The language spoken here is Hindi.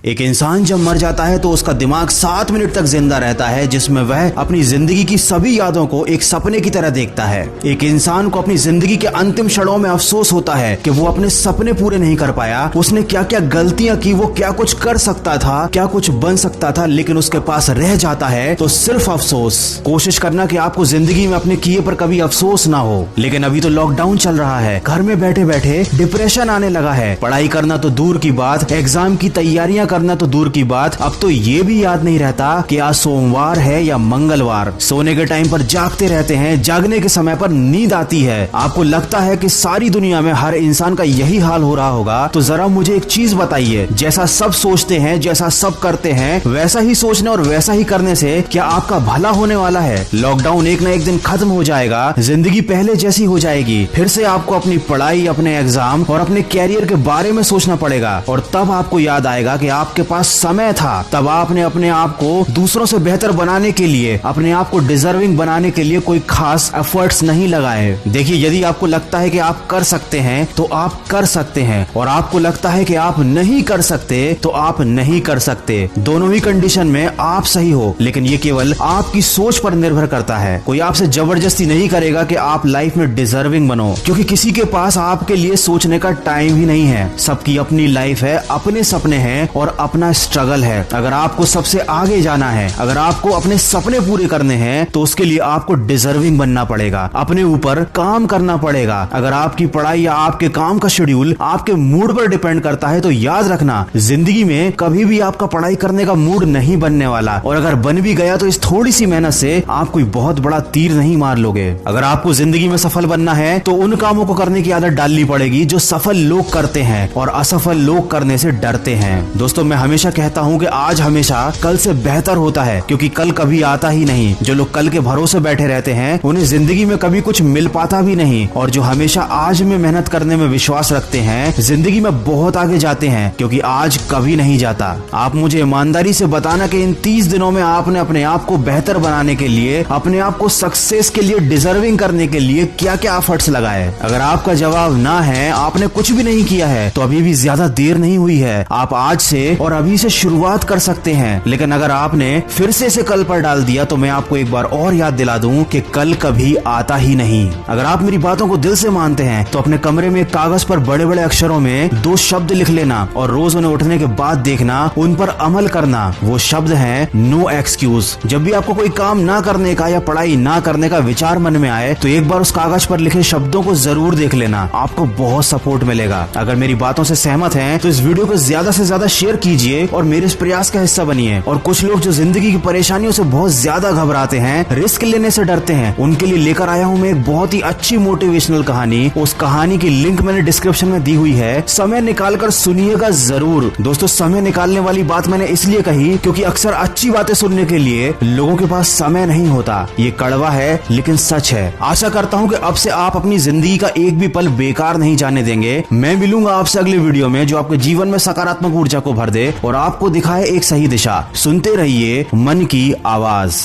एक इंसान जब मर जाता है तो उसका दिमाग 7 मिनट तक जिंदा रहता है, जिसमें वह अपनी जिंदगी की सभी यादों को एक सपने की तरह देखता है। एक इंसान को अपनी जिंदगी के अंतिम क्षणों में अफसोस होता है कि वो अपने सपने पूरे नहीं कर पाया। उसने क्या क्या गलतियां की, वो क्या कुछ कर सकता था, क्या कुछ बन सकता था, लेकिन उसके पास रह जाता है तो सिर्फ अफसोस। कोशिश करना कि आपको जिंदगी में अपने किए पर कभी अफसोस ना हो। लेकिन अभी तो लॉकडाउन चल रहा है, घर में बैठे बैठे डिप्रेशन आने लगा है। पढ़ाई करना तो दूर की बात, एग्जाम की तैयारियां करना तो दूर की बात, अब तो ये भी याद नहीं रहता कि आज सोमवार है या मंगलवार। सोने के टाइम पर जागते रहते हैं, जागने के समय पर नींद आती है। आपको लगता है कि सारी दुनिया में हर इंसान का यही हाल हो रहा होगा। तो जरा मुझे एक चीज बताइए, जैसा सब सोचते हैं, जैसा सब करते हैं, वैसा ही सोचने और वैसा ही करने से क्या आपका भला होने वाला है? लॉकडाउन एक न एक दिन खत्म हो जाएगा, जिंदगी पहले जैसी हो जाएगी। फिर से आपको अपनी पढ़ाई, अपने एग्जाम और अपने कैरियर के बारे में सोचना पड़ेगा। और तब आपको याद आएगा कि आपके पास समय था। तब आपने अपने आप को दूसरों से बेहतर बनाने के लिए, अपने आप को डिजर्विंग बनाने के लिए कोई खास एफर्ट्स नहीं लगाए। देखिए, यदि आपको लगता है कि आप कर सकते हैं तो आप कर सकते हैं, और आपको लगता है कि आप नहीं कर सकते तो आप नहीं कर सकते। दोनों ही कंडीशन में आप सही हो, लेकिन ये केवल आपकी सोच पर निर्भर करता है। कोई आपसे जबरदस्ती नहीं करेगा कि आप लाइफ में डिजर्विंग बनो, क्योंकि किसी के पास आपके लिए सोचने का टाइम ही नहीं है। सबकी अपनी लाइफ है, अपने सपने हैं और अपना स्ट्रगल है। अगर आपको सबसे आगे जाना है, अगर आपको अपने सपने पूरे करने हैं, तो उसके लिए आपको डिजर्विंग बनना पड़ेगा, अपने ऊपर काम करना पड़ेगा। अगर आपकी पढ़ाई या आपके काम का शेड्यूल आपके मूड पर डिपेंड करता है, तो याद रखना, जिंदगी में कभी भी आपका पढ़ाई करने का मूड नहीं बनने वाला। और अगर बन भी गया तो इस थोड़ी सी मेहनत से आप कोई बहुत बड़ा तीर नहीं मार लोगे। अगर आपको जिंदगी में सफल बनना है तो उन कामों को करने की आदत डालनी पड़ेगी जो सफल लोग करते हैं और असफल लोग करने से डरते हैं। दोस्तों, मैं हमेशा कहता हूँ कि आज हमेशा कल से बेहतर होता है, क्योंकि कल कभी आता ही नहीं। जो लोग कल के भरोसे बैठे रहते हैं उन्हें जिंदगी में कभी कुछ मिल पाता भी नहीं, और जो हमेशा आज में मेहनत करने में विश्वास रखते हैं जिंदगी में बहुत आगे जाते हैं, क्योंकि आज कभी नहीं जाता। आप मुझे ईमानदारी से बताना कि इन 30 दिनों में आपने अपने आप को बेहतर बनाने के लिए, अपने आप को सक्सेस के लिए, डिजर्विंग करने के लिए क्या क्या एफर्ट्स लगाए? अगर आपका जवाब ना है, आपने कुछ भी नहीं किया है, तो अभी भी ज्यादा देर नहीं हुई है। आप आज से और अभी से शुरुआत कर सकते हैं। लेकिन अगर आपने फिर से इसे कल पर डाल दिया तो मैं आपको एक बार और याद दिला दूं कि कल कभी आता ही नहीं। अगर आप मेरी बातों को दिल से मानते हैं तो अपने कमरे में कागज पर बड़े बड़े अक्षरों में 2 शब्द लिख लेना और रोज उन्हें उठने के बाद देखना, उन पर अमल करना। वो शब्द है नो एक्सक्यूज। जब भी आपको कोई काम ना करने का या पढ़ाई ना करने का विचार मन में आए तो एक बार उस कागज पर लिखे शब्दों को जरूर देख लेना, आपको बहुत सपोर्ट मिलेगा। अगर मेरी बातों से सहमत हैं तो इस वीडियो को ज्यादा से ज्यादा शेयर कीजिए और मेरे इस प्रयास का हिस्सा बनिए। और कुछ लोग जो जिंदगी की परेशानियों से बहुत ज्यादा घबराते हैं, रिस्क लेने से डरते हैं, उनके लिए लेकर आया हूँ मैं एक बहुत ही अच्छी मोटिवेशनल कहानी। उस कहानी की लिंक मैंने डिस्क्रिप्शन में दी हुई है, समय निकाल कर सुनिएगा जरूर। दोस्तों, समय निकालने वाली बात मैंने इसलिए कही क्योंकि अक्सर अच्छी बातें सुनने के लिए लोगों के पास समय नहीं होता। ये कड़वा है लेकिन सच है। आशा करता हूँ कि अब से आप अपनी जिंदगी का एक भी पल बेकार नहीं जाने देंगे। मैं मिलूंगा आपसे अगले वीडियो में जो आपके जीवन में सकारात्मक ऊर्जा को भर दे और आपको दिखाए एक सही दिशा। सुनते रहिए मन की आवाज।